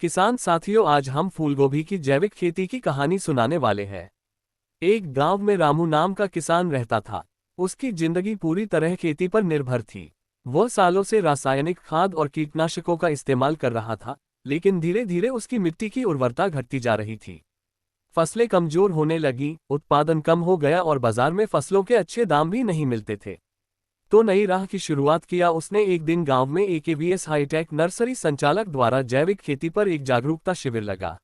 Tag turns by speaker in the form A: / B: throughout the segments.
A: किसान साथियों, आज हम फूलगोभी की जैविक खेती की कहानी सुनाने वाले हैं। एक गांव में रामू नाम का किसान रहता था। उसकी जिंदगी पूरी तरह खेती पर निर्भर थी। वह सालों से रासायनिक खाद और कीटनाशकों का इस्तेमाल कर रहा था, लेकिन धीरे धीरे उसकी मिट्टी की उर्वरता घटती जा रही थी। फसलें कमजोर होने लगी, उत्पादन कम हो गया और बाजार में फसलों के अच्छे दाम भी नहीं मिलते थे। तो नई राह की शुरुआत किया उसने। एक दिन गांव में AKVS हाईटेक नर्सरी संचालक द्वारा जैविक खेती पर एक जागरूकता शिविर लगा।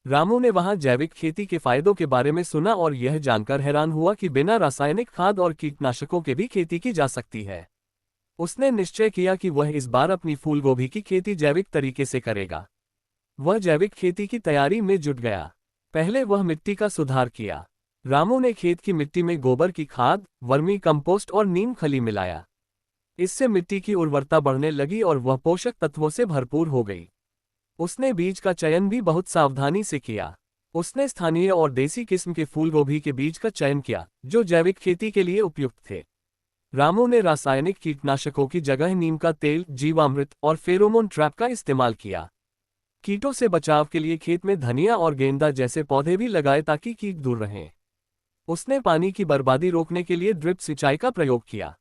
A: रामू ने वहां जैविक खेती के फायदों के बारे में सुना और यह जानकर हैरान हुआ कि बिना रासायनिक खाद और कीटनाशकों के भी खेती की जा सकती है। उसने निश्चय किया कि वह इस बार अपनी फूलगोभी की खेती जैविक तरीके से करेगा। वह जैविक खेती की तैयारी में जुट गया। पहले वह मिट्टी का सुधार किया। रामू ने खेत की मिट्टी में गोबर की खाद, वर्मी कंपोस्ट और नीम खली मिलाया। इससे मिट्टी की उर्वरता बढ़ने लगी और वह पोषक तत्वों से भरपूर हो गई। उसने बीज का चयन भी बहुत सावधानी से किया। उसने स्थानीय और देसी किस्म के फूलगोभी के बीज का चयन किया, जो जैविक खेती के लिए उपयुक्त थे। रामू ने रासायनिक कीटनाशकों की जगह नीम का तेल, जीवामृत और फेरोमोन ट्रैप का इस्तेमाल किया। कीटों से बचाव के लिए खेत में धनिया और गेंदा जैसे पौधे भी लगाए ताकि कीट दूर रहें। उसने पानी की बर्बादी रोकने के लिए ड्रिप सिंचाई का प्रयोग किया।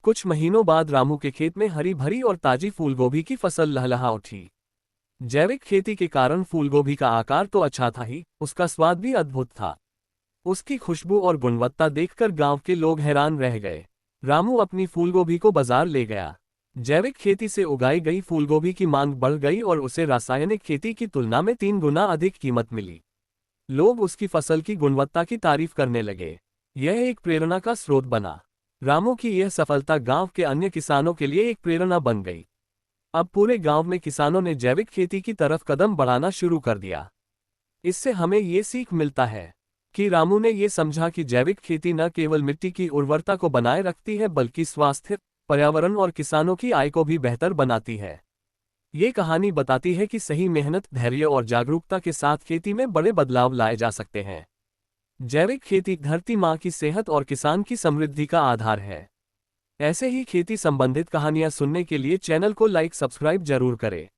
A: कुछ महीनों बाद रामू के खेत में हरी भरी और ताजी फूलगोभी की फसल लहलहा उठी। जैविक खेती के कारण फूलगोभी का आकार तो अच्छा था ही, उसका स्वाद भी अद्भुत था। उसकी खुशबू और गुणवत्ता देखकर गांव के लोग हैरान रह गए। रामू अपनी फूलगोभी को बाजार ले गया। जैविक खेती से उगाई गई फूलगोभी की मांग बढ़ गई और उसे रासायनिक खेती की तुलना में 3 गुना अधिक कीमत मिली। लोग उसकी फसल की गुणवत्ता की तारीफ करने लगे। यह एक प्रेरणा का स्रोत बना। रामू की यह सफलता गांव के अन्य किसानों के लिए एक प्रेरणा बन गई। अब पूरे गांव में किसानों ने जैविक खेती की तरफ कदम बढ़ाना शुरू कर दिया। इससे हमें ये सीख मिलता है कि रामू ने ये समझा कि जैविक खेती न केवल मिट्टी की उर्वरता को बनाए रखती है, बल्कि स्वास्थ्य, पर्यावरण और किसानों की आय को भी बेहतर बनाती है। ये कहानी बताती है कि सही मेहनत, धैर्य और जागरूकता के साथ खेती में बड़े बदलाव लाए जा सकते हैं। जैविक खेती धरती माँ की सेहत और किसान की समृद्धि का आधार है। ऐसे ही खेती संबंधित कहानियाँ सुनने के लिए चैनल को लाइक, सब्सक्राइब जरूर करें।